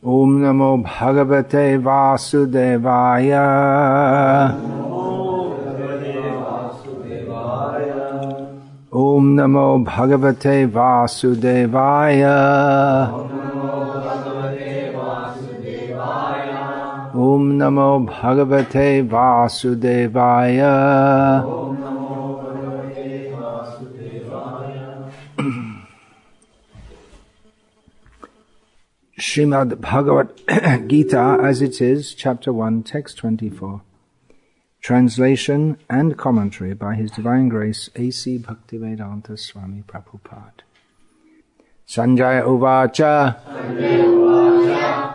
Om Namo Bhagavate Vasudevaya. Om Namo Bhagavate Vasudevaya. Om Namo Bhagavate Vasudevaya. Srimad Bhagavad Gita as it is, Chapter 1, Text 24. Translation and commentary by His Divine Grace A.C. Bhaktivedanta Swami Prabhupada. Sanjaya Uvacha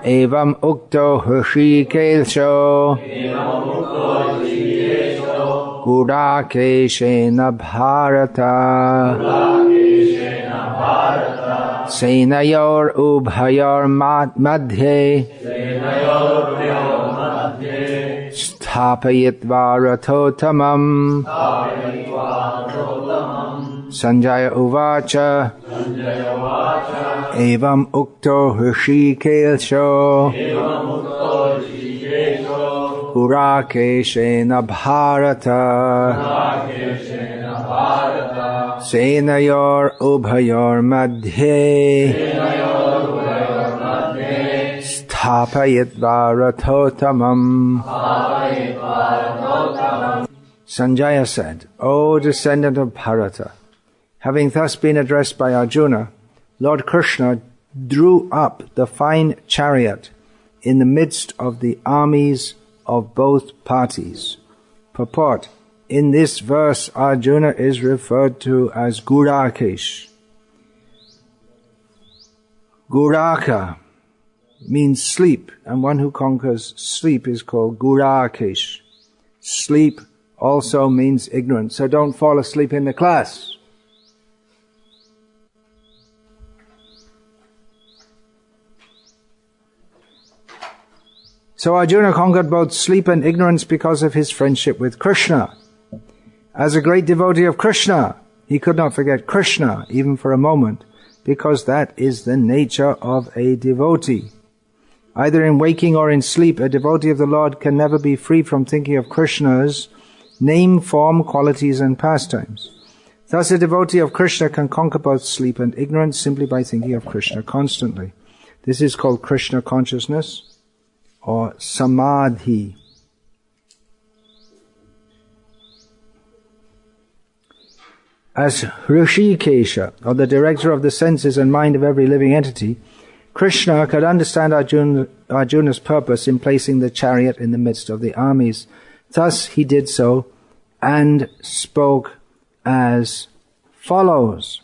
Evam Ukto Hrishikesho Gudakeshena Bharata Senayor Ubhayor Madhye Sthapayitva Rathotamam. Sanjaya Uvacha Evam Ukto Hrishikesho Gurakeshena Bharata Senayor Ubhayor Madhye Sthapayitva Rathotamam. Sanjaya said, O descendant of Bharata, having thus been addressed by Arjuna, Lord Krishna drew up the fine chariot in the midst of the armies of both parties. Purport: in this verse, Arjuna is referred to as Gurakesh. Guraka means sleep, and one who conquers sleep is called Gurakesh. Sleep also means ignorance, so don't fall asleep in the class. So Arjuna conquered both sleep and ignorance because of his friendship with Krishna. As a great devotee of Krishna, he could not forget Krishna even for a moment, because that is the nature of a devotee. Either in waking or in sleep, a devotee of the Lord can never be free from thinking of Krishna's name, form, qualities and pastimes. Thus a devotee of Krishna can conquer both sleep and ignorance simply by thinking of Krishna constantly. This is called Krishna consciousness or samadhi. As Hrishikesha, or the director of the senses and mind of every living entity, Krishna could understand Arjuna's purpose in placing the chariot in the midst of the armies. Thus he did so and spoke as follows.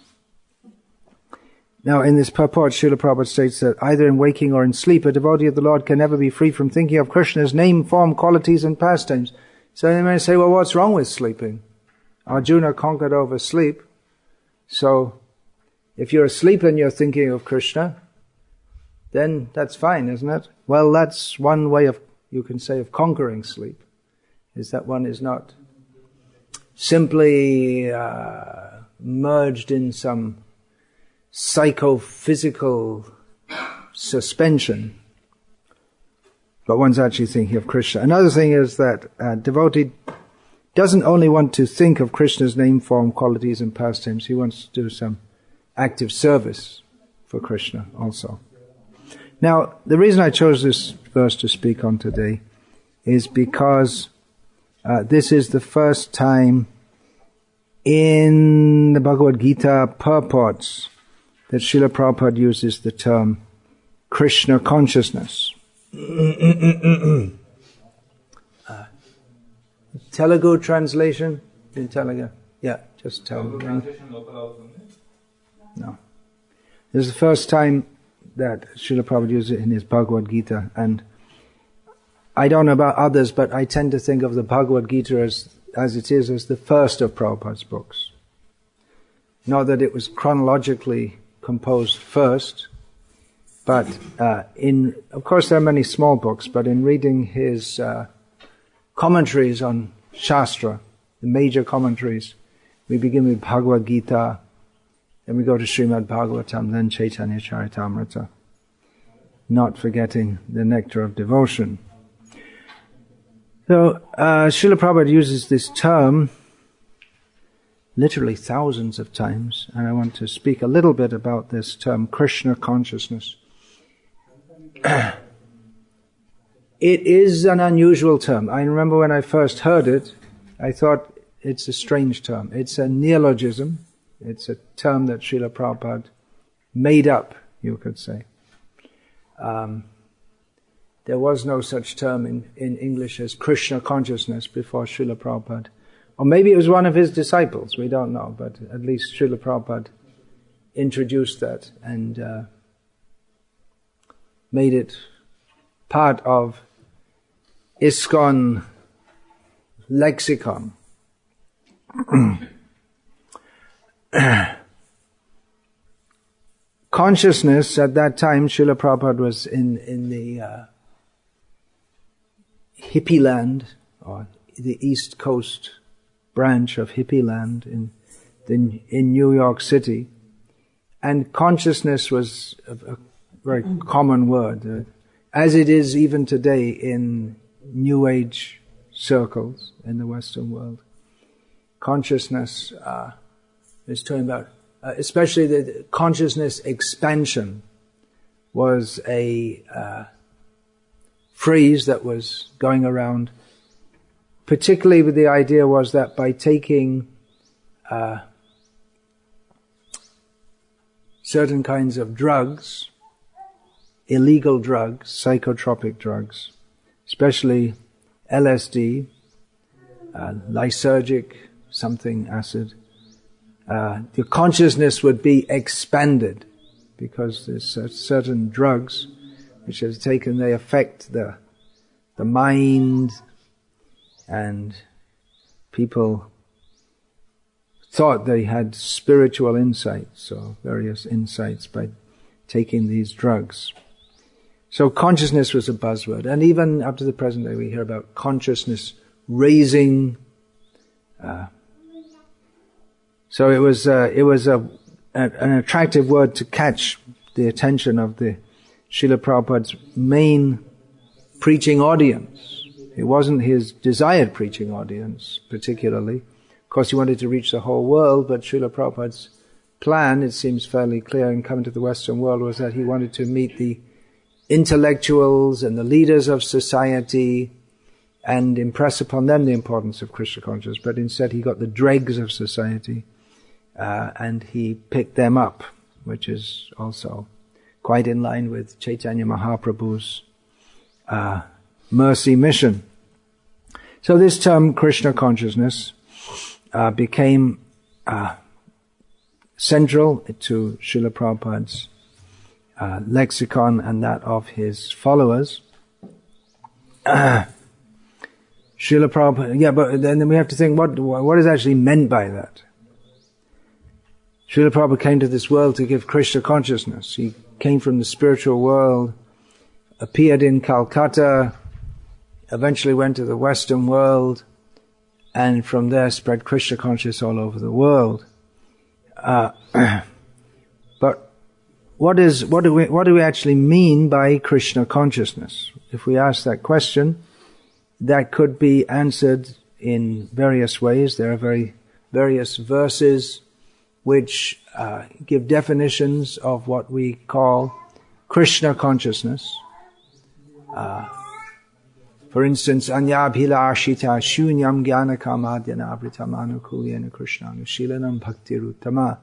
Now in this purport, Srila Prabhupada states that either in waking or in sleep, a devotee of the Lord can never be free from thinking of Krishna's name, form, qualities and pastimes. So they may say, well, what's wrong with sleeping? Arjuna conquered over sleep. So if you're asleep and you're thinking of Krishna, then that's fine, isn't it? Well, that's one way of, you can say, of conquering sleep, is that one is not simply merged in some psychophysical suspension, but one's actually thinking of Krishna. Another thing is that a devotee doesn't only want to think of Krishna's name, form, qualities and pastimes, he wants to do some active service for Krishna also. Now, the reason I chose this verse to speak on today is because this is the first time in the Bhagavad Gita purports that Srila Prabhupada uses the term Krishna consciousness. Telugu translation? In Telugu? Yeah, just tell me. No. This is the first time that Srila Prabhupada uses it in his Bhagavad Gita, and I don't know about others, but I tend to think of the Bhagavad Gita as it is, as the first of Prabhupada's books. Not that it was chronologically composed first, but of course there are many small books, but in reading his commentaries on Shastra, the major commentaries, we begin with Bhagavad Gita, then we go to Srimad Bhagavatam, then Chaitanya Charitamrita. not forgetting the nectar of devotion. So, Srila Prabhupada uses this term literally thousands of times, and I want to speak a little bit about this term, Krishna consciousness. It is an unusual term. I remember when I first heard it, I thought it's a strange term. It's a neologism. It's a term that Srila Prabhupada made up, you could say. There was no such term in English as Krishna consciousness before Srila Prabhupada. Or maybe it was one of his disciples, we don't know, but at least Srila Prabhupada introduced that and made it part of ISKCON lexicon. Consciousness, at that time, Srila Prabhupada was in the hippie land, or the East Coast branch of hippie land in New York City. And consciousness was a very common word, as it is even today in New Age circles in the Western world. Consciousness is talking about, especially the consciousness expansion was a phrase that was going around, particularly with the idea was that by taking certain kinds of drugs, illegal drugs, psychotropic drugs, especially LSD, lysergic something acid, the consciousness would be expanded because there's certain drugs which are taken, they affect the mind, and people thought they had spiritual insights or various insights by taking these drugs. So consciousness was a buzzword, and even up to the present day we hear about consciousness raising. So it was an attractive word to catch the attention of the Srila Prabhupada's main preaching audience. It wasn't his desired preaching audience particularly. Of course he wanted to reach the whole world, but Srila Prabhupada's plan, it seems fairly clear in coming to the Western world, was that he wanted to meet the intellectuals and the leaders of society and impress upon them the importance of Krishna consciousness, but instead he got the dregs of society and he picked them up, which is also quite in line with Chaitanya Mahaprabhu's mercy mission. So this term, Krishna consciousness, became central to Srila Prabhupada's lexicon and that of his followers. Srila Prabhupada, but then we have to think, what is actually meant by that? Srila Prabhupada came to this world to give Krishna consciousness. He came from the spiritual world, appeared in Calcutta, eventually went to the Western world, and from there spread Krishna consciousness all over the world. But what do we actually mean by Krishna consciousness? If we ask that question, that could be answered in various ways. There are various verses which give definitions of what we call Krishna consciousness. For instance, anyabhilashita shunyam jnanakamadhyana abritamanakulyena krishnanushilanam bhaktiruttama.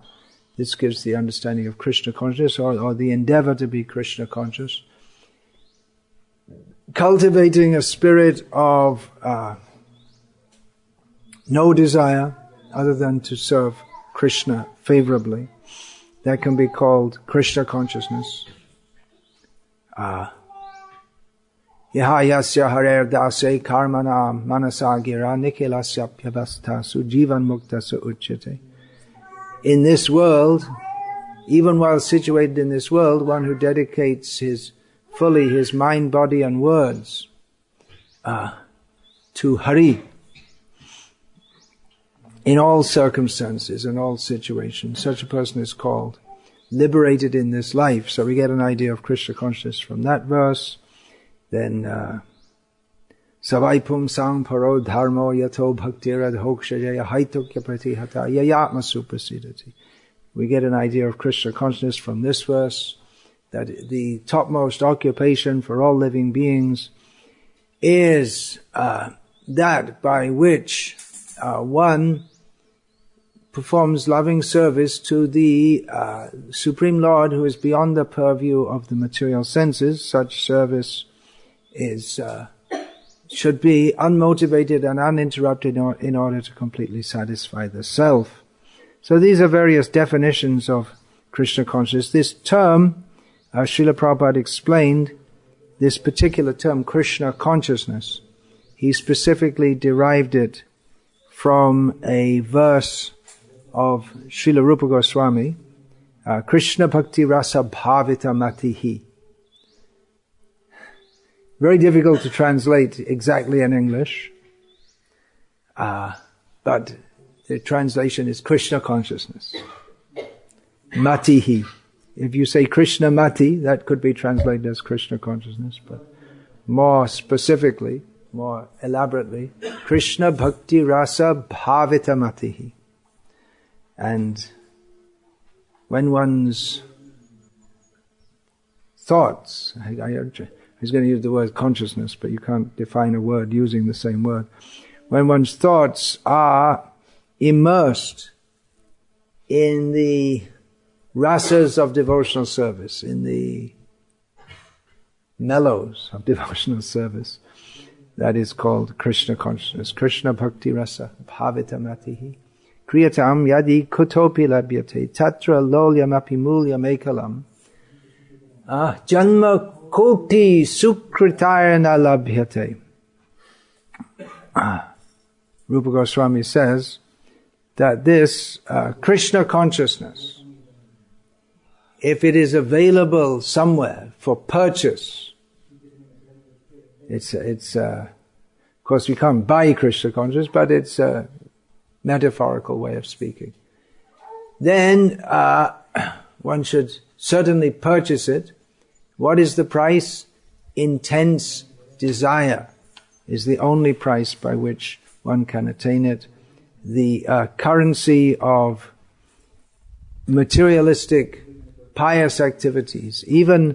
This gives the understanding of Krishna consciousness, or the endeavor to be Krishna conscious. Cultivating a spirit of no desire other than to serve Krishna favorably. That can be called Krishna consciousness. Yahayasya harer dase karmana manasa gira nikhilasya pyavastha sujivan mukta sa uchyate. In this world, even while situated in this world, one who dedicates fully his mind, body and words to Hari, in all circumstances, in all situations, such a person is called liberated in this life. So we get an idea of Krishna consciousness from that verse. Then Savai Pumsang Paro Dharmo Yato Bhaktirad Hokshajaya Haitokya Pratihata Yayatma Suprasidati. We get an idea of Krishna consciousness from this verse, that the topmost occupation for all living beings is that by which one performs loving service to the Supreme Lord who is beyond the purview of the material senses. Such service should be unmotivated and uninterrupted in order to completely satisfy the self. So these are various definitions of Krishna consciousness. This term, Srila Prabhupada explained, this particular term, Krishna consciousness, he specifically derived it from a verse of Srila Rupa Goswami, Krishna Bhakti Rasa Bhavita Matihi. Very difficult to translate exactly in English, but the translation is Krishna consciousness. Matihi. If you say Krishna Mati, that could be translated as Krishna consciousness, but more specifically, more elaborately, Krishna Bhakti Rasa Bhavita Matihi. And when one's thoughts, I was going to use the word consciousness, but you can't define a word using the same word. When one's thoughts are immersed in the rasas of devotional service, in the mellows of devotional service, that is called Krishna consciousness. Krishna Bhakti Rasa Bhavita Matihi. Kriyatam yadi kutopi labhyate tatra lolyam api mulyam ekalam janma koti sukritayana labhyate. Rupa Goswami says that this Krishna consciousness, if it is available somewhere for purchase, it's of course we can't buy Krishna consciousness, but it's a metaphorical way of speaking. Then one should certainly purchase it. What is the price? Intense desire is the only price by which one can attain it. The currency of materialistic pious activities, even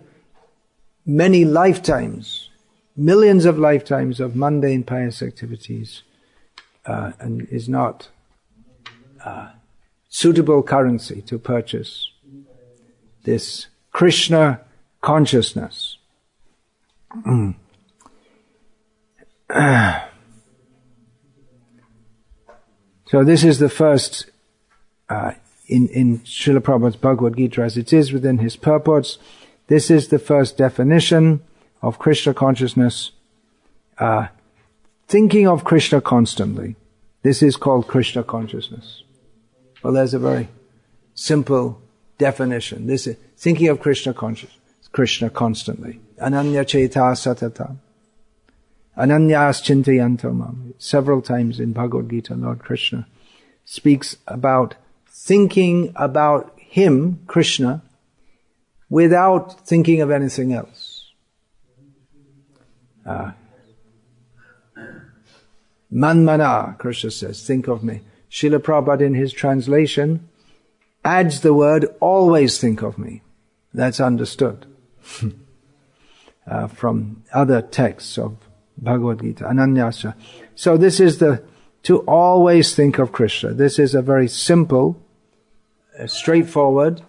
many lifetimes, millions of lifetimes of mundane pious activities, and is not suitable currency to purchase this Krishna consciousness. So this is the first, in Srila Prabhupada's Bhagavad Gita as it is within his purports, this is the first definition of Krishna consciousness. Thinking of Krishna constantly. This is called Krishna consciousness. Well, there's a very simple definition. This is thinking of Krishna consciousness. Krishna constantly. Ananya cheta satata. Ananyas chintayanto mam. Several times in Bhagavad Gita, Lord Krishna speaks about thinking about him, Krishna, without thinking of anything else. Manmana, Krishna says, think of me. Srila Prabhupada in his translation adds the word, always think of me. That's understood from other texts of Bhagavad Gita, Ananyasa. So this is to always think of Krishna. This is a very simple, straightforward,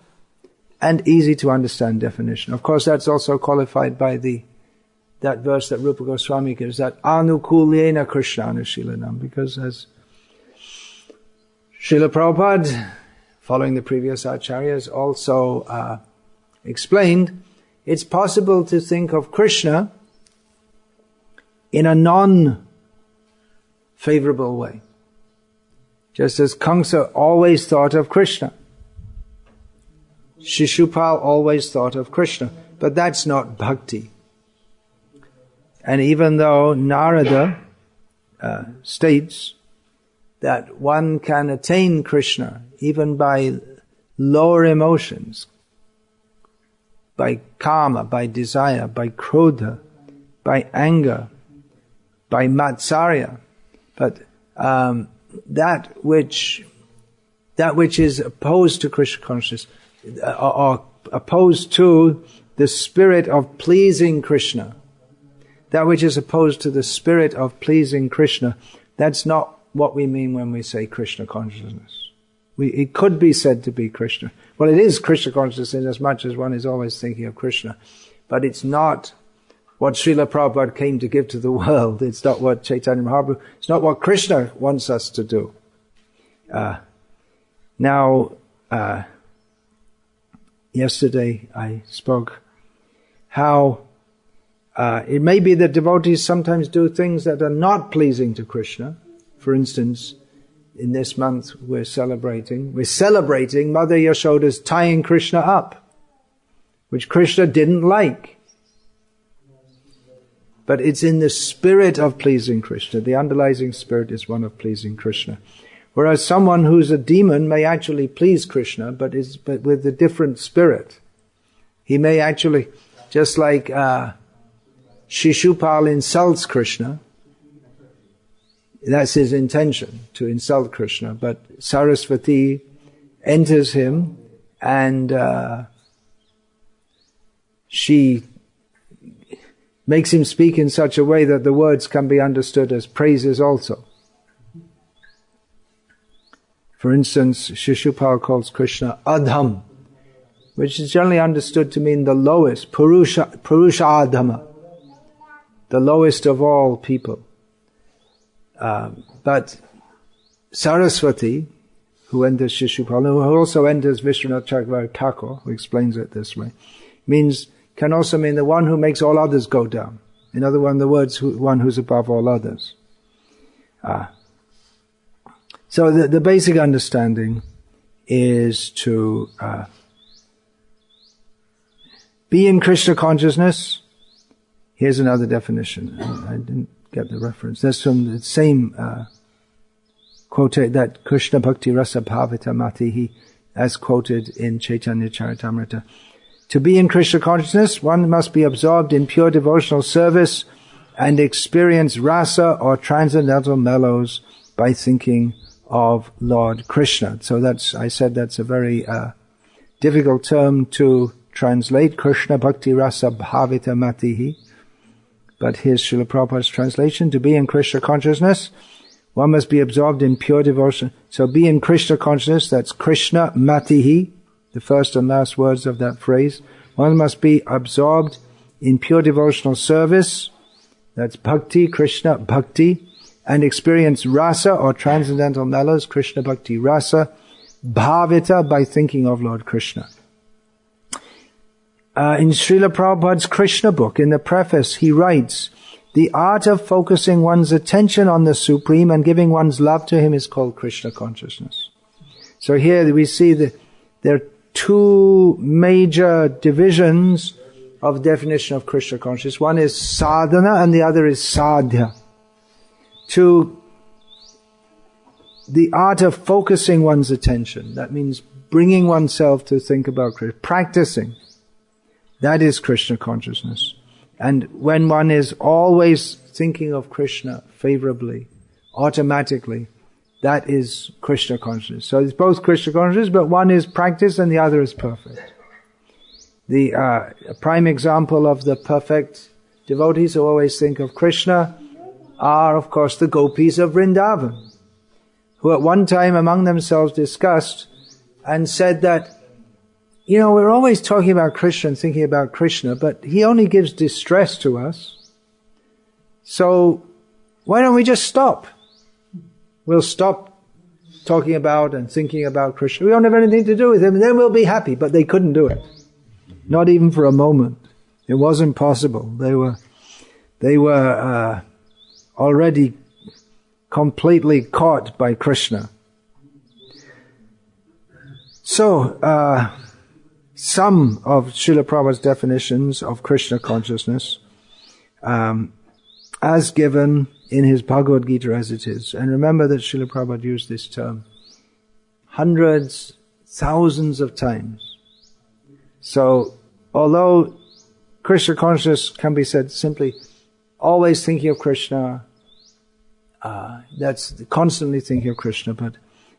and easy to understand definition. Of course, that's also qualified by that verse that Rupa Goswami gives, that anukulyena Krishna anushilanam, because as Srila Prabhupada, following the previous acharyas, also explained, it's possible to think of Krishna in a non-favorable way. Just as Kamsa always thought of Krishna. Shishupal always thought of Krishna. But that's not bhakti. And even though Narada states that one can attain Krishna even by lower emotions, by karma, by desire, by krodha, by anger, by matsarya. But that which is opposed to Krishna consciousness, or opposed to the spirit of pleasing Krishna, that which is opposed to the spirit of pleasing Krishna, that's not what we mean when we say Krishna consciousness. It could be said to be Krishna. Well, it is Krishna consciousness in as much as one is always thinking of Krishna. But it's not what Srila Prabhupada came to give to the world. It's not what Chaitanya Mahaprabhu, it's not what Krishna wants us to do. Yesterday I spoke how it may be that devotees sometimes do things that are not pleasing to Krishna. For instance, in this month we're celebrating Mother Yashoda's tying Krishna up, which Krishna didn't like. But it's in the spirit of pleasing Krishna. The underlying spirit is one of pleasing Krishna. Whereas someone who's a demon may actually please Krishna, but with a different spirit. He may actually, just like Shishupal insults Krishna, that's his intention, to insult Krishna. But Saraswati enters him and she makes him speak in such a way that the words can be understood as praises also. For instance, Shishupal calls Krishna Adham, which is generally understood to mean the lowest, Purusha Adhama, the lowest of all people. But Saraswati, who enters Shishupal, who also enters Vishwanath Chakravarti Thakur, who explains it this way, can also mean the one who makes all others go down. In other words, one who's above all others. So the basic understanding is to be in Krishna consciousness. Here's another definition. I didn't get the reference. That's from the same quote, that Krishna Bhakti Rasa Bhavita Matihi, as quoted in Chaitanya Charitamrita. To be in Krishna consciousness, one must be absorbed in pure devotional service and experience rasa or transcendental mellows by thinking of Lord Krishna. So I said that's a very difficult term to translate, Krishna Bhakti Rasa Bhavita Matihi. But here's Srila Prabhupada's translation. To be in Krishna consciousness, one must be absorbed in pure devotion. So be in Krishna consciousness, that's Krishna Matihi, the first and last words of that phrase. One must be absorbed in pure devotional service, that's Bhakti, Krishna Bhakti, and experience rasa or transcendental mellows, Krishna Bhakti Rasa, bhavita, by thinking of Lord Krishna. In Srila Prabhupada's Krishna book, in the preface, he writes, the art of focusing one's attention on the Supreme and giving one's love to Him is called Krishna consciousness. So here we see that there are two major divisions of definition of Krishna consciousness. One is sadhana and the other is sadhya. To the art of focusing one's attention, that means bringing oneself to think about Krishna, practicing. That is Krishna consciousness. And when one is always thinking of Krishna favorably, automatically, that is Krishna consciousness. So it's both Krishna consciousness, but one is practice and the other is perfect. The prime example of the perfect devotees who always think of Krishna are, of course, the gopis of Vrindavan, who at one time among themselves discussed and said that, we're always talking about Krishna and thinking about Krishna, but He only gives distress to us. So why don't we just stop? We'll stop talking about and thinking about Krishna. We don't have anything to do with Him, and then we'll be happy. But they couldn't do it. Not even for a moment. It wasn't possible. They were already completely caught by Krishna. So, some of Srila Prabhupada's definitions of Krishna consciousness, as given in his Bhagavad Gita as it is. And remember that Srila Prabhupada used this term hundreds, thousands of times. So, although Krishna consciousness can be said simply always thinking of Krishna, that's constantly thinking of Krishna, but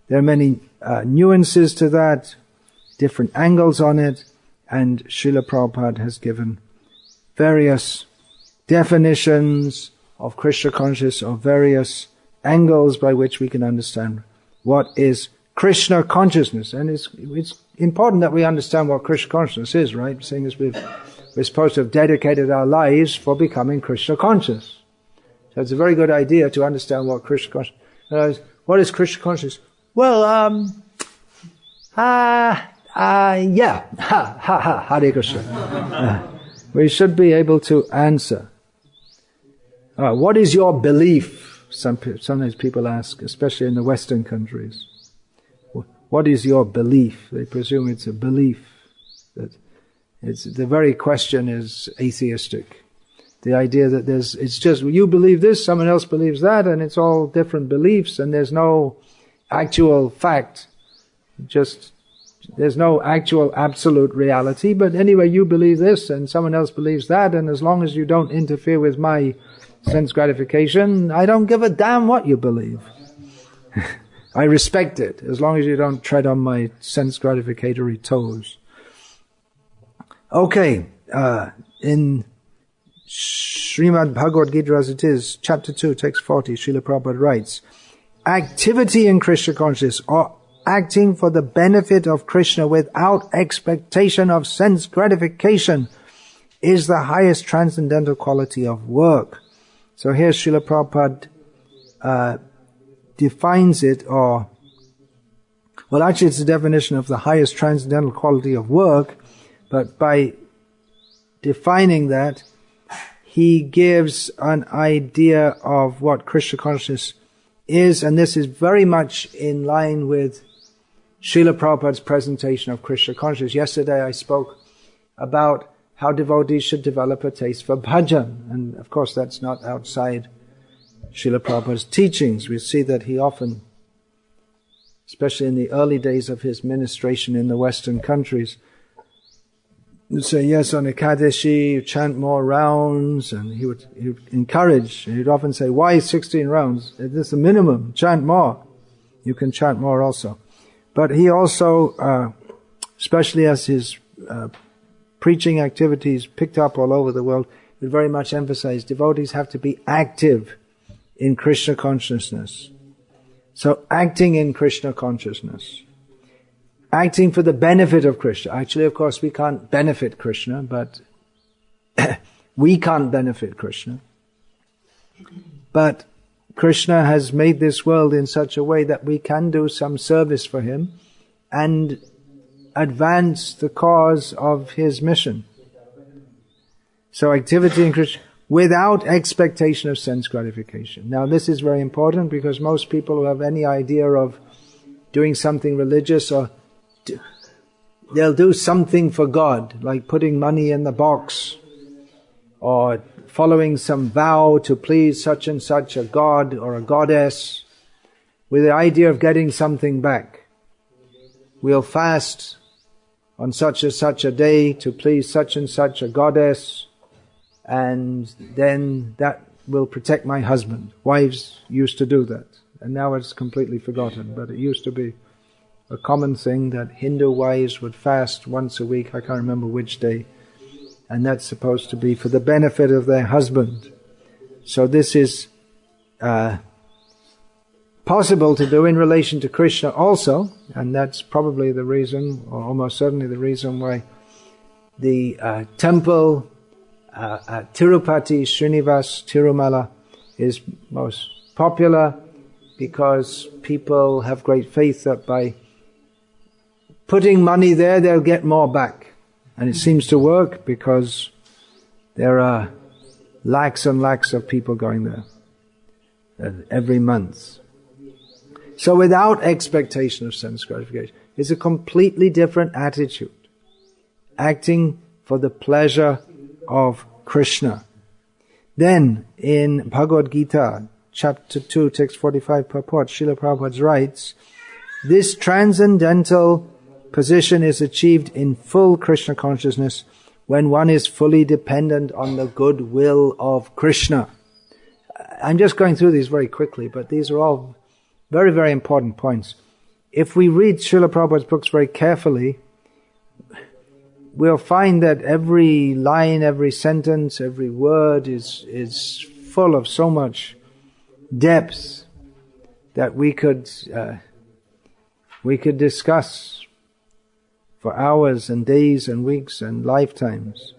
there are many nuances to that, different angles on it, and Srila Prabhupada has given various definitions of Krishna consciousness, or various angles by which we can understand what is Krishna consciousness. And it's important that we understand what Krishna consciousness is, right? Seeing as we're supposed to have dedicated our lives for becoming Krishna conscious. So it's a very good idea to understand what Krishna consciousness is. What is Krishna consciousness? Well, yeah. Hare Krishna. We should be able to answer. What is your belief? Sometimes people ask, especially in the Western countries. What is your belief? They presume it's a belief. The very question is atheistic. The idea that it's just, you believe this, someone else believes that, and it's all different beliefs, and there's no actual fact. There's no actual absolute reality, but anyway, you believe this, and someone else believes that, and as long as you don't interfere with my sense gratification, I don't give a damn what you believe. I respect it, as long as you don't tread on my sense gratificatory toes. Okay, in Srimad Bhagavad Gita as it is, chapter 2, text 40, Srila Prabhupada writes, activity in Krishna consciousness, or acting for the benefit of Krishna without expectation of sense gratification, is the highest transcendental quality of work. So here Srila Prabhupada defines it, well actually it's a definition of the highest transcendental quality of work, but by defining that, he gives an idea of what Krishna consciousness is, and this is very much in line with Srila Prabhupada's presentation of Krishna consciousness. Yesterday I spoke about how devotees should develop a taste for bhajan, and of course that's not outside Srila Prabhupada's teachings. We see that he often, especially in the early days of his ministration in the Western countries, would say, yes, on Ekadashi, you chant more rounds, and he would encourage, and he'd often say, why 16 rounds? This is the minimum, chant more. You can chant more also. But he also, especially as his preaching activities picked up all over the world, would very much emphasize devotees have to be active in Krishna consciousness. So acting in Krishna consciousness. Acting for the benefit of Krishna. Actually, of course, we can't benefit Krishna, but we can't benefit Krishna. But Krishna has made this world in such a way that we can do some service for him and advance the cause of his mission. So activity in Krishna without expectation of sense gratification. Now this is very important because most people who have any idea of doing something religious, or they'll do something for God, like putting money in the box, or following some vow to please such and such a god or a goddess, with the idea of getting something back. We'll fast on such and such a day to please such and such a goddess, and then that will protect my husband. Wives used to do that, and now it's completely forgotten, but it used to be a common thing that Hindu wives would fast once a week, I can't remember which day, and that's supposed to be for the benefit of their husband. So this is possible to do in relation to Krishna also, and that's probably the reason, or almost certainly the reason why the temple at Tirupati, Srinivas, Tirumala is most popular, because people have great faith that by putting money there, they'll get more back. And it seems to work because there are lakhs and lakhs of people going there every month. So without expectation of sense gratification, it's a completely different attitude. Acting for the pleasure of Krishna. Then in Bhagavad Gita, chapter 2, text 45 purport, Srila Prabhupada writes, this transcendental position is achieved in full Krishna consciousness when one is fully dependent on the goodwill of Krishna. I'm just going through these very quickly, but these are all very, very important points. If we read Srila Prabhupada's books very carefully, we'll find that every line, every sentence, every word is full of so much depth that we could discuss for hours and days and weeks and lifetimes.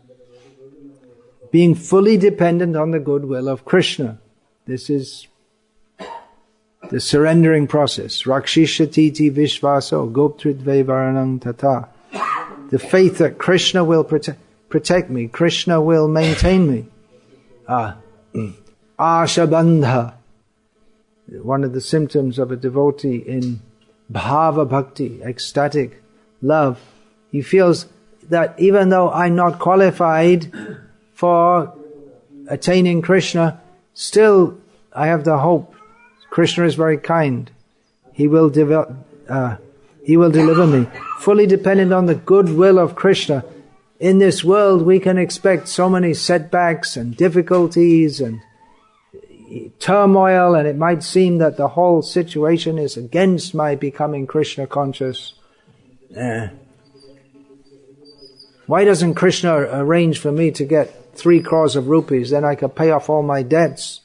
Being fully dependent on the goodwill of Krishna. This is the surrendering process. Rakshishati vishvaso goptridve varanang tata. The faith that Krishna will protect me, Krishna will maintain me. Ashabandha. One of the symptoms of a devotee in bhava bhakti, ecstatic love, he feels that even though I'm not qualified for attaining Krishna, still I have the hope. Krishna is very kind. He will deliver me. Fully dependent on the goodwill of Krishna. In this world we can expect so many setbacks and difficulties and turmoil, and it might seem that the whole situation is against my becoming Krishna conscious. Why doesn't Krishna arrange for me to get 3 crores of rupees? Then I could pay off all my debts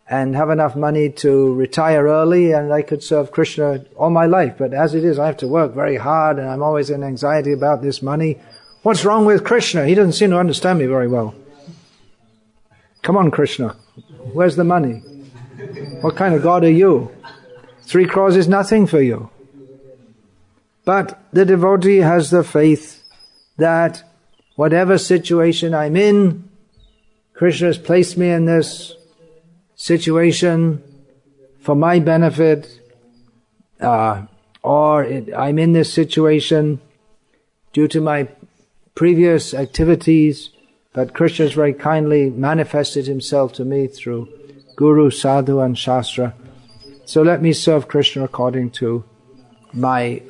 and have enough money to retire early, and I could serve Krishna all my life. But as it is, I have to work very hard, and I'm always in anxiety about this money. What's wrong with Krishna? He doesn't seem to understand me very well. Come on, Krishna. Where's the money? What kind of God are you? 3 crores is nothing for you. But the devotee has the faith that whatever situation I'm in, Krishna has placed me in this situation for my benefit, I'm in this situation due to my previous activities, but Krishna has very kindly manifested himself to me through Guru, Sadhu and Shastra. So let me serve Krishna according to my,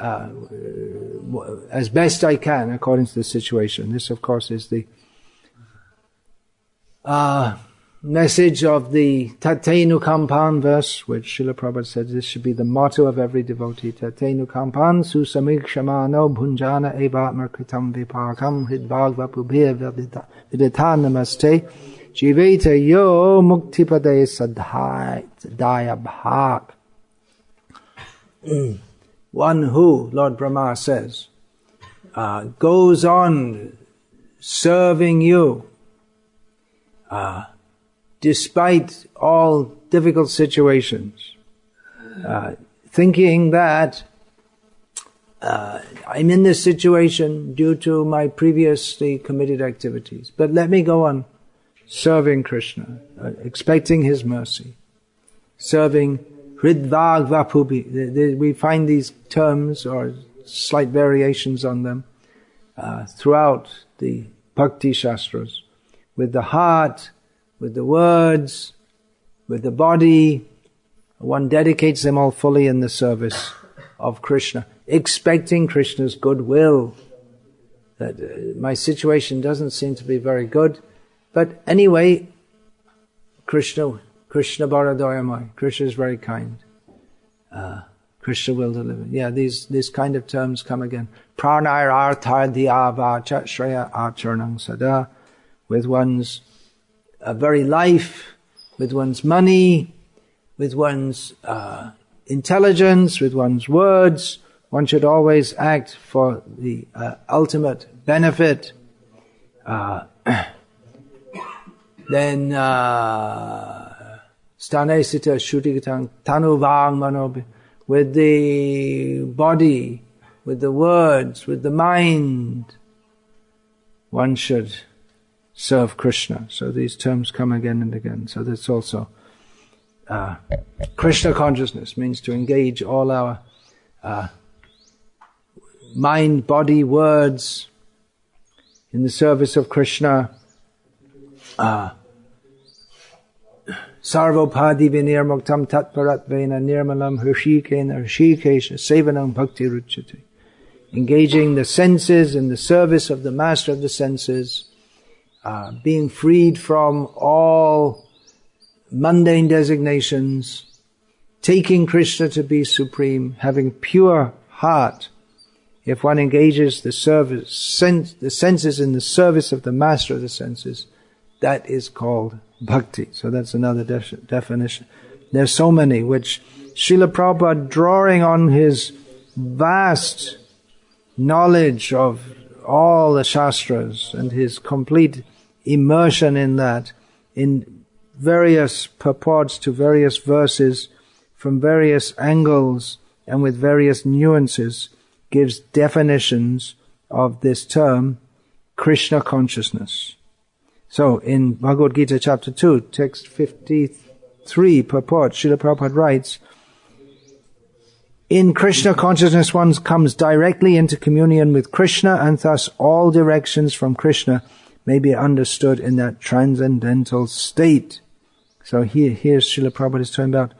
as best I can according to the situation. This of course is the message of the Tatenu Kampan verse, which Srila Prabhupada said this should be the motto of every devotee. Tatenu Kampan susamikshamano bhunjana evatmar kritam vipakam hridbhagva pubhir vidithan namaste jiveta yo muktipade sadhaya bhak. One who, Lord Brahma says, goes on serving you despite all difficult situations, thinking that I'm in this situation due to my previously committed activities, but let me go on serving Krishna, expecting his mercy, serving Hridvag Vapubi. We find these terms or slight variations on them throughout the Bhakti Shastras. With the heart, with the words, with the body, one dedicates them all fully in the service of Krishna, expecting Krishna's goodwill. That my situation doesn't seem to be very good, but anyway, Krishna Bharadoyamai, Krishna is very kind. Krishna will deliver. Yeah, these kind of terms come again. Pranayar arthar dhyavacha shreya acharnang sada. With one's very life, with one's money, with one's intelligence, with one's words, one should always act for the ultimate benefit. Then stanesita shutikatang tanuvang manobi, with the body, with the words, with the mind, one should serve Krishna. So these terms come again and again. So that's also Krishna consciousness means to engage all our mind, body, words in the service of Krishna. Sarvopadi vinirmuktam tatparatvena nirmalam hrishikena hrishikesha sevanam bhakti ruchyate. Engaging the senses in the service of the master of the senses, being freed from all mundane designations, taking Krishna to be supreme, having pure heart. If one engages the senses in the service of the master of the senses, that is called bhakti. So that's another definition. There's so many, which Srila Prabhupada, drawing on his vast knowledge of all the shastras and his complete immersion in that, in various purports to various verses, from various angles and with various nuances, gives definitions of this term, Krishna consciousness. So in Bhagavad Gita chapter 2, text 53, purport, Srila Prabhupada writes, in Krishna consciousness one comes directly into communion with Krishna, and thus all directions from Krishna may be understood in that transcendental state. So here's Srila Prabhupada is talking about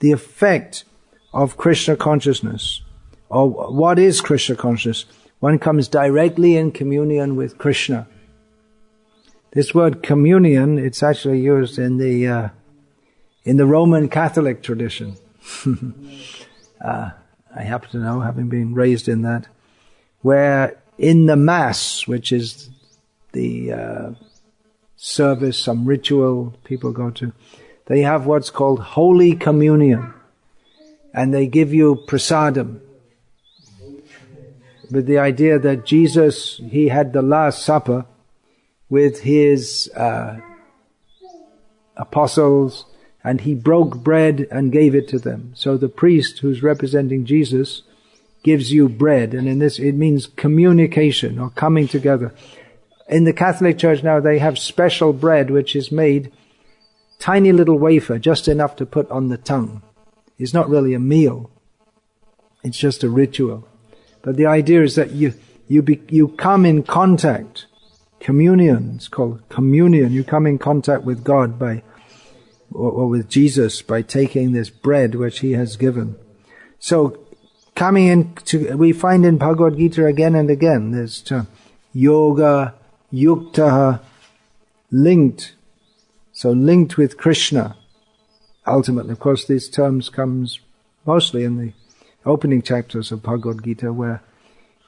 the effect of Krishna consciousness. Or what is Krishna consciousness? One comes directly in communion with Krishna. This word communion, it's actually used in the Roman Catholic tradition. I happen to know, having been raised in that, where in the Mass, which is the service, some ritual people go to, they have what's called Holy Communion, and they give you prasadam, with the idea that Jesus, he had the Last Supper with his apostles, and he broke bread and gave it to them. So the priest who's representing Jesus gives you bread, and in this it means communication or coming together. In the Catholic Church now they have special bread which is made, tiny little wafer, just enough to put on the tongue. It's not really a meal, it's just a ritual. But the idea is that you come in contact, communion, it's called communion, you come in contact with God or with Jesus by taking this bread which he has given. So we find in Bhagavad Gita again and again this term, yoga, yuktaha, linked. So linked with Krishna, ultimately. Of course, these terms comes mostly in the opening chapters of Bhagavad Gita, where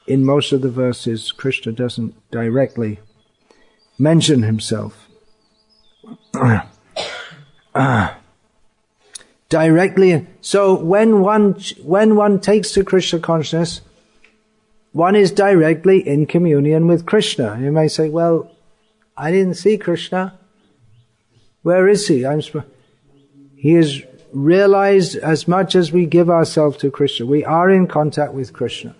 in most of the verses Krishna doesn't directly mention himself. Directly. So when one takes to Krishna consciousness, one is directly in communion with Krishna. You may say, well, I didn't see Krishna. Where is he? He is realized as much as we give ourselves to Krishna. We are in contact with Krishna.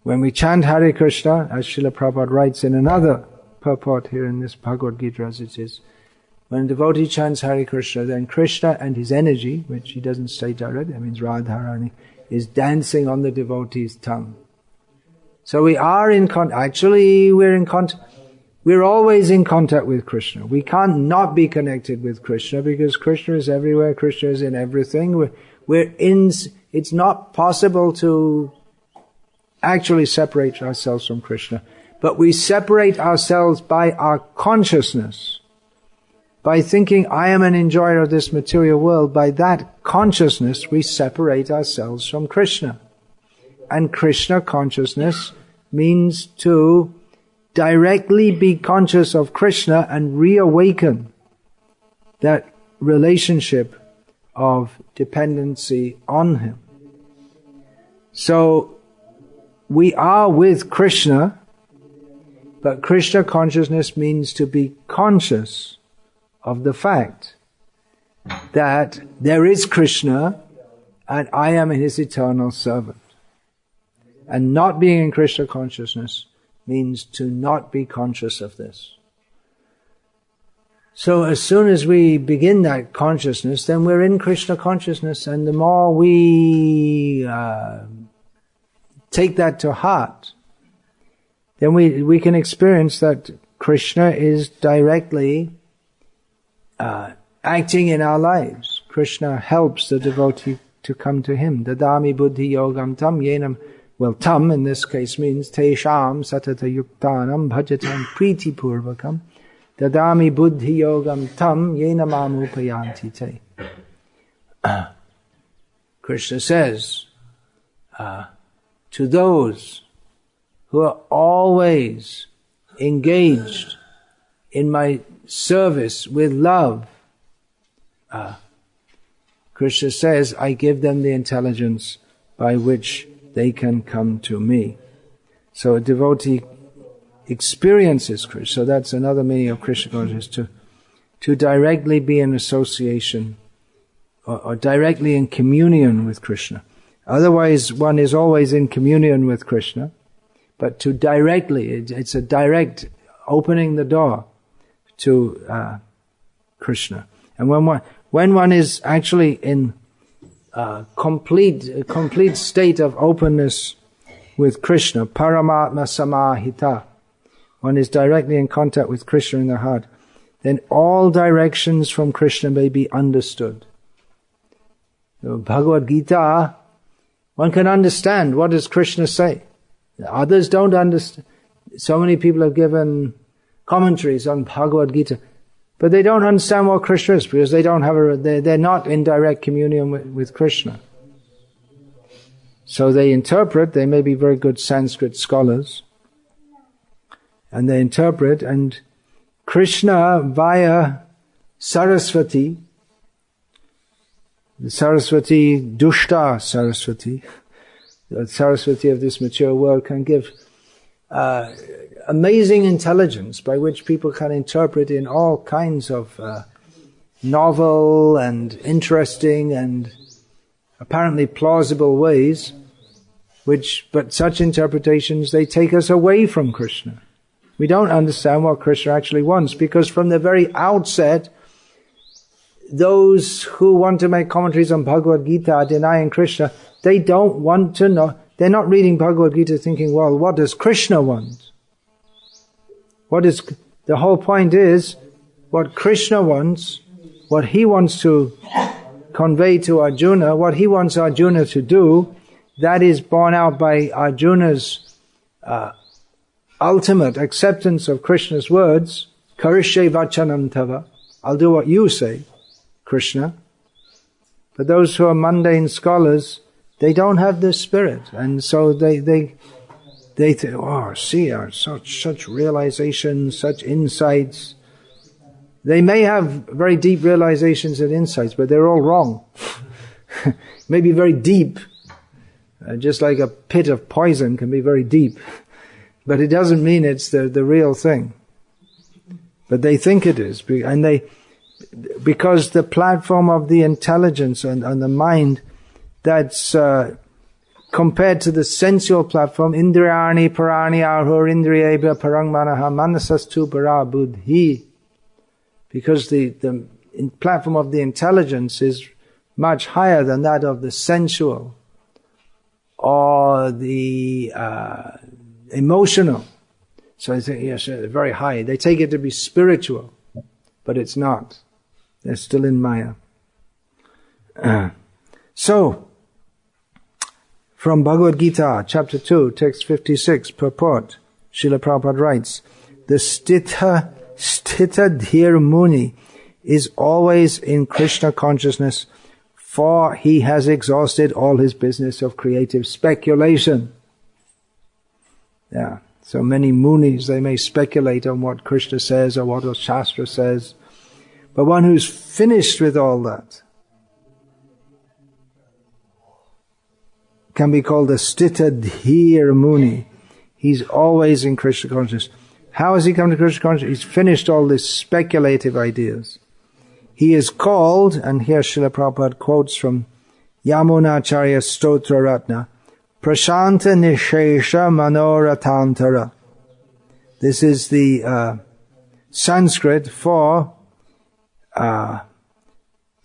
When we chant Hare Krishna, as Srila Prabhupada writes in another purport here in this Bhagavad Gita as it is, when a devotee chants Hare Krishna, then Krishna and his energy, which he doesn't say directly, that means Radharani, is dancing on the devotee's tongue. So we are in contact. Actually, we're always in contact with Krishna. We can't not be connected with Krishna because Krishna is everywhere. Krishna is in everything. It's not possible to actually separate ourselves from Krishna. But we separate ourselves by our consciousness. By thinking, I am an enjoyer of this material world, by that consciousness we separate ourselves from Krishna. And Krishna consciousness means to directly be conscious of Krishna and reawaken that relationship of dependency on him. So we are with Krishna, but Krishna consciousness means to be conscious of the fact that there is Krishna and I am his eternal servant. And not being in Krishna consciousness means to not be conscious of this. So as soon as we begin that consciousness, then we're in Krishna consciousness, and the more we take that to heart, then we can experience that Krishna is directly acting in our lives. Krishna helps the devotee to come to him. Dadami buddhi yogam tam yenam Well, tam in this case means tesham satata yuktanam bhajatam priti purvakam dadami buddhi yogam tam yena mam upayanti te. Krishna says to those who are always engaged in my service with love, Krishna says, I give them the intelligence by which they can come to me. So a devotee experiences Krishna. So that's another meaning of Krishna consciousness, to directly be in association or directly in communion with Krishna. Otherwise, one is always in communion with Krishna, but to directly, it's a direct opening the door to Krishna. And when one is actually in a complete state of openness with Krishna, Paramatma Samahita, one is directly in contact with Krishna in the heart, then all directions from Krishna may be understood. So Bhagavad Gita, one can understand what does Krishna say. Others don't understand. So many people have given commentaries on Bhagavad Gita, but they don't understand what Krishna is because they don't have they're not in direct communion with Krishna. So they interpret, they may be very good Sanskrit scholars, and they interpret, and Krishna via Saraswati, the Saraswati, Dushta Saraswati, the Saraswati of this mature world, can give amazing intelligence by which people can interpret in all kinds of novel and interesting and apparently plausible ways, but such interpretations, they take us away from Krishna. We don't understand what Krishna actually wants, because from the very outset, those who want to make commentaries on Bhagavad Gita are denying Krishna. They don't want to know. They're not reading Bhagavad Gita thinking, well, what does Krishna want? The whole point is, what Krishna wants, what he wants to convey to Arjuna, what he wants Arjuna to do, that is borne out by Arjuna's ultimate acceptance of Krishna's words, Karishe vachanam tava, I'll do what you say, Krishna. But those who are mundane scholars, they don't have this spirit, and so they think, oh, see, such realizations, such insights. They may have very deep realizations and insights, but they're all wrong. Maybe very deep, just like a pit of poison can be very deep, but it doesn't mean it's the real thing. But they think it is, and because the platform of the intelligence and the mind, that's compared to the sensual platform, Indriyani parani ahur indriyebha parang manaha manasastu para buddhi. Because the platform of the intelligence is much higher than that of the sensual or the emotional. So I think, yes, they're very high. They take it to be spiritual, but it's not. They're still in Maya. So, from Bhagavad Gita, chapter 2, text 56, purport, Srila Prabhupada writes, the Stita Dhir Muni is always in Krishna consciousness, for he has exhausted all his business of creative speculation. Yeah, so many munis, they may speculate on what Krishna says or what a Shastra says, but one who's finished with all that can be called a Stita Dhir Muni. He's always in Krishna consciousness. How has he come to Krishna consciousness? He's finished all these speculative ideas. He is called, and here Srila Prabhupada quotes from Yamunacharya Stotra Ratna, Prashanta Nishesha Manoratantara. This is the Sanskrit for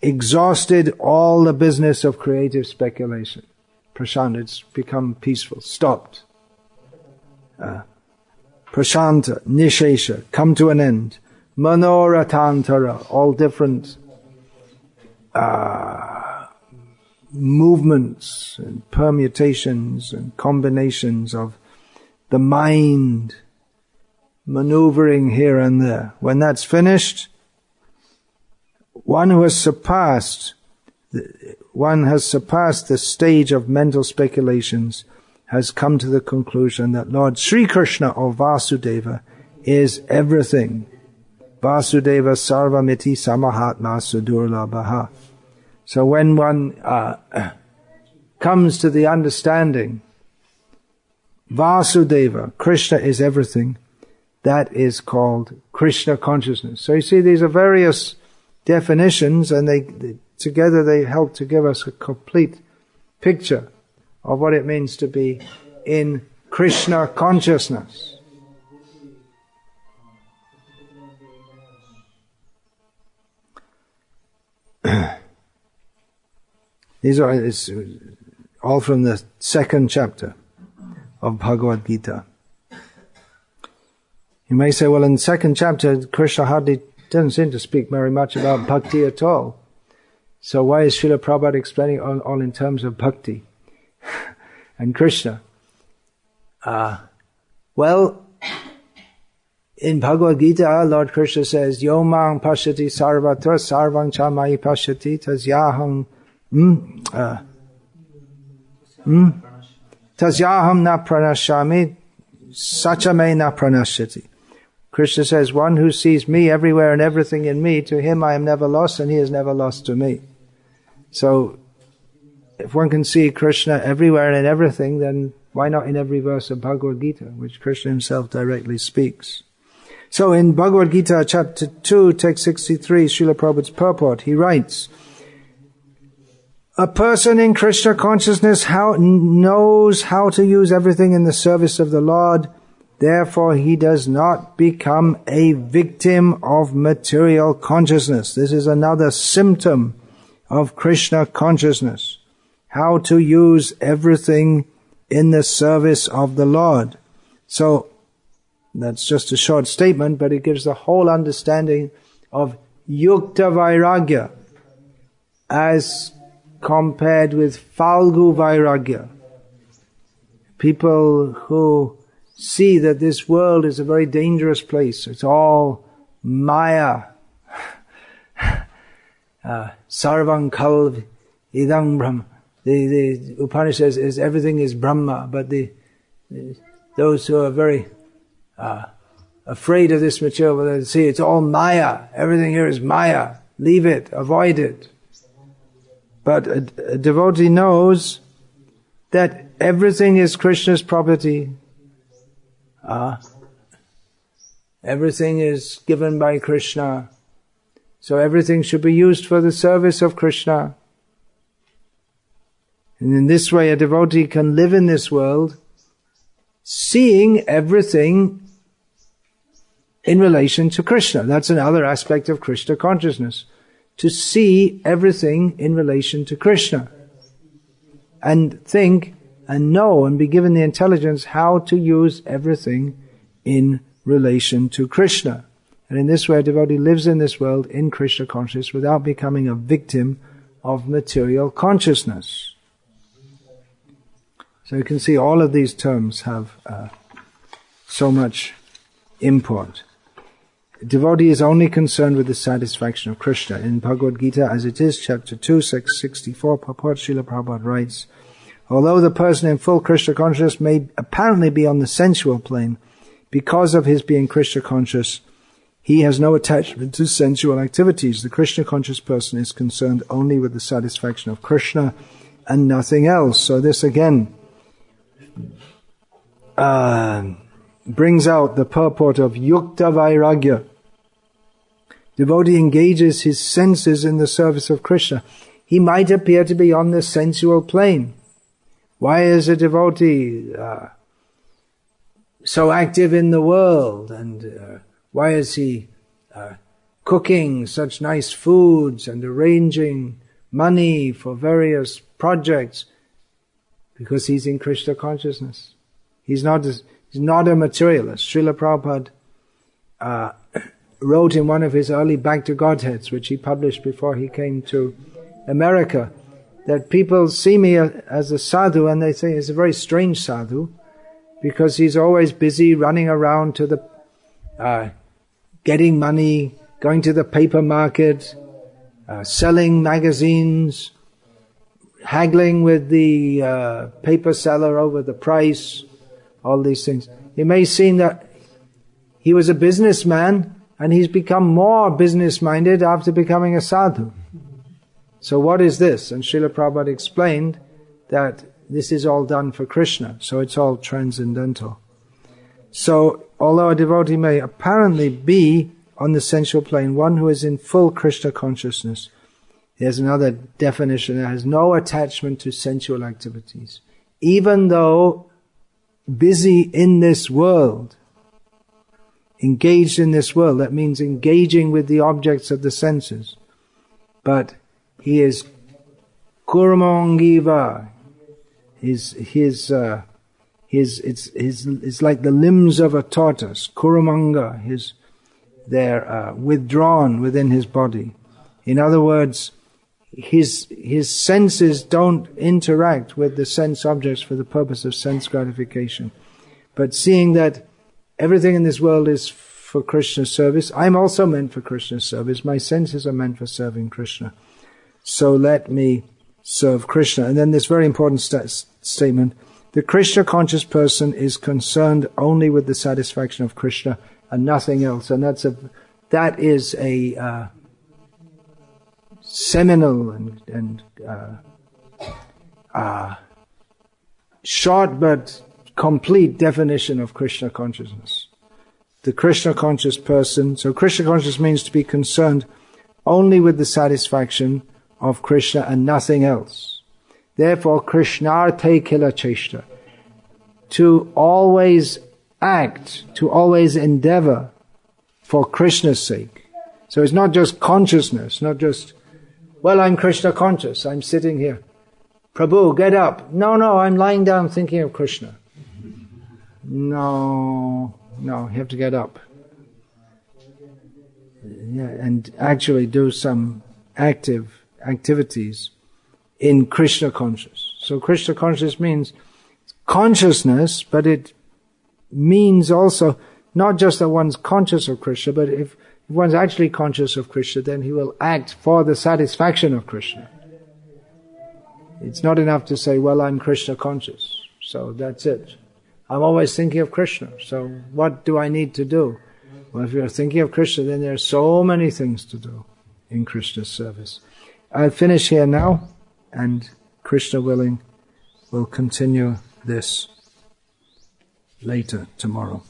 exhausted all the business of creative speculation. Prashanta, it's become peaceful, stopped. Prashanta, Nishesha, come to an end. Manoratantara, all different movements and permutations and combinations of the mind maneuvering here and there. When that's finished, one has surpassed the stage of mental speculations, has come to the conclusion that Lord Sri Krishna or Vasudeva is everything. Vasudeva sarvamiti samahatma sudurlabhaha. So when one comes to the understanding, Vasudeva, Krishna is everything, that is called Krishna consciousness. So you see, these are various definitions, and they together they help to give us a complete picture of what it means to be in Krishna consciousness. These are all from the second chapter of Bhagavad Gita. You may say, well, in the second chapter, Krishna hardly doesn't seem to speak very much about bhakti at all. So why is Srila Prabhupada explaining all in terms of bhakti and Krishna? Well, in Bhagavad Gita, Lord Krishna says, Yo mang pashyati sarvatra sarvang cha mai pashyati tasyaham tasyaham na pranashyami sachame na pranashyati. Krishna says, one who sees me everywhere and everything in me, to him I am never lost and he is never lost to me. So, if one can see Krishna everywhere and in everything, then why not in every verse of Bhagavad Gita, which Krishna himself directly speaks? So in Bhagavad Gita chapter 2, text 63, Srila Prabhupada's purport, he writes, a person in Krishna consciousness knows how to use everything in the service of the Lord. Therefore, he does not become a victim of material consciousness. This is another symptom of Krishna consciousness. How to use everything in the service of the Lord. So, that's just a short statement, but it gives the whole understanding of Yukta Vairagya as compared with Falgu Vairagya. People who see that this world is a very dangerous place. It's all Maya. Sarvang Kalv Idang Brahma. The Upanishad says everything is Brahma, but those who are very afraid of this material, they see it's all Maya. Everything here is Maya. Leave it, avoid it. But a devotee knows that everything is Krishna's property. Everything is given by Krishna. So everything should be used for the service of Krishna. And in this way a devotee can live in this world seeing everything in relation to Krishna. That's another aspect of Krishna consciousness. To see everything in relation to Krishna. And think and know and be given the intelligence how to use everything in relation to Krishna. And in this way a devotee lives in this world in Krishna consciousness without becoming a victim of material consciousness. So you can see all of these terms have so much import. A devotee is only concerned with the satisfaction of Krishna. In Bhagavad Gita, as it is, chapter 2, 664, purport, Srila Prabhupada writes, although the person in full Krishna consciousness may apparently be on the sensual plane, because of his being Krishna conscious, he has no attachment to sensual activities. The Krishna conscious person is concerned only with the satisfaction of Krishna and nothing else. So this again brings out the purport of Yukta Vairagya. Devotee engages his senses in the service of Krishna. He might appear to be on the sensual plane. Why is a devotee so active in the world, and why is he cooking such nice foods and arranging money for various projects? Because he's in Krishna consciousness. He's not a materialist. Srila Prabhupada wrote in one of his early Back to Godheads, which he published before he came to America, that people see me as a sadhu and they say he's a very strange sadhu because he's always busy running around to the getting money, going to the paper market, selling magazines, haggling with the paper seller over the price, all these things. It may seem that he was a businessman and he's become more business-minded after becoming a sadhu. So what is this? And Srila Prabhupada explained that this is all done for Krishna, so it's all transcendental. So, although a devotee may apparently be on the sensual plane, one who is in full Krishna consciousness, there's another definition that has no attachment to sensual activities. Even though busy in this world, engaged in this world, that means engaging with the objects of the senses. But he is kurmangiva. It's like the limbs of a tortoise. Kurumanga. They're withdrawn within his body. In other words, his senses don't interact with the sense objects for the purpose of sense gratification. But seeing that everything in this world is for Krishna's service, I'm also meant for Krishna's service. My senses are meant for serving Krishna. So let me serve Krishna. And then this very important statement, the Krishna conscious person is concerned only with the satisfaction of Krishna and nothing else. And that is a seminal and short but complete definition of Krishna consciousness. The Krishna conscious person, so Krishna conscious means to be concerned only with the satisfaction of Krishna and nothing else. Therefore, Krishnarte kila cheshta, to always act, to always endeavor for Krishna's sake. So it's not just consciousness, not just, well, I'm Krishna conscious, I'm sitting here. Prabhu, get up. No, I'm lying down thinking of Krishna. No, you have to get up. Yeah, and actually do some activities in Krishna conscious. So Krishna conscious means consciousness, but it means also not just that one's conscious of Krishna, but if one's actually conscious of Krishna, then he will act for the satisfaction of Krishna. It's not enough to say, well, I'm Krishna conscious, so that's it. I'm always thinking of Krishna, so what do I need to do? Well, if you're thinking of Krishna, then there are so many things to do in Krishna's service. I'll finish here now, and Krishna willing, we'll continue this later, tomorrow.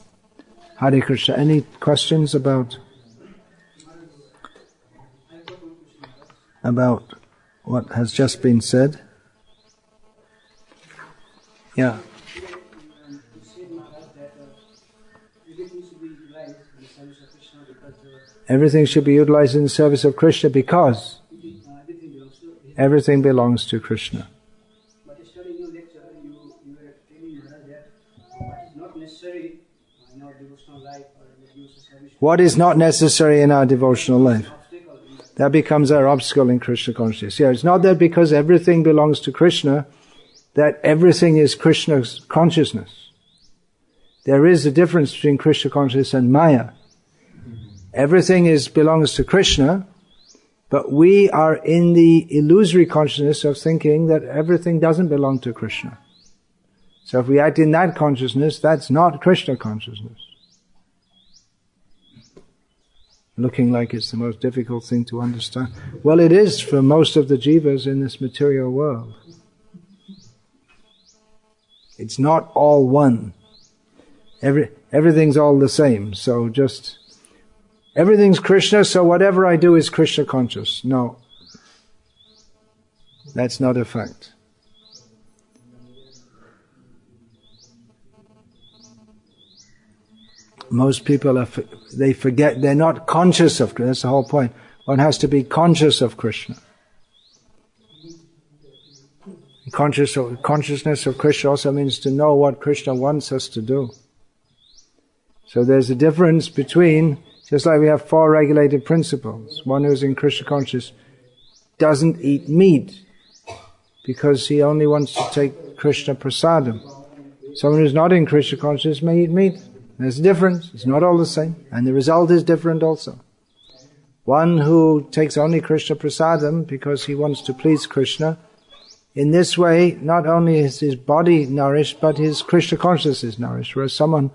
Hare Krishna. Any questions about what has just been said? Yeah. Everything should be utilized in the service of Krishna because everything belongs to Krishna. But yesterday in your lecture, you were telling Maharaj that what is not necessary in our devotional life or in the service. What is not necessary in our devotional life? That becomes our obstacle in Krishna consciousness. Yeah, it's not that because everything belongs to Krishna, that everything is Krishna's consciousness. There is a difference between Krishna consciousness and Maya. Everything belongs to Krishna, but we are in the illusory consciousness of thinking that everything doesn't belong to Krishna. So if we act in that consciousness, that's not Krishna consciousness. Looking like it's the most difficult thing to understand. Well, it is for most of the jivas in this material world. It's not all one. Everything's all the same. So just, everything's Krishna, so whatever I do is Krishna conscious. No. That's not a fact. Most people they forget, they're not conscious of Krishna. That's the whole point. One has to be conscious of Krishna. Consciousness of Krishna also means to know what Krishna wants us to do. So there's a difference between, just like we have 4 regulated principles. One who's in Krishna conscious doesn't eat meat. because he only wants to take Krishna prasadam. Someone who's not in Krishna consciousness may eat meat. There's a difference. It's not all the same. And the result is different also. One who takes only Krishna prasadam because he wants to please Krishna, in this way, not only is his body nourished, but his Krishna consciousness is nourished. Whereas someone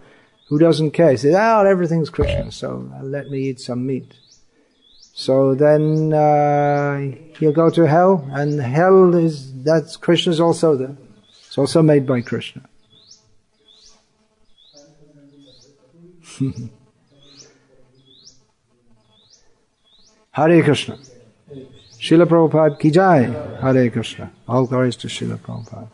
who doesn't care, he says, everything's Krishna, so let me eat some meat. So then he'll go to hell, and hell that's Krishna's also there. It's also made by Krishna. Hare Krishna. Srila Prabhupada ki jai. Hare Krishna. All glories to Srila Prabhupada.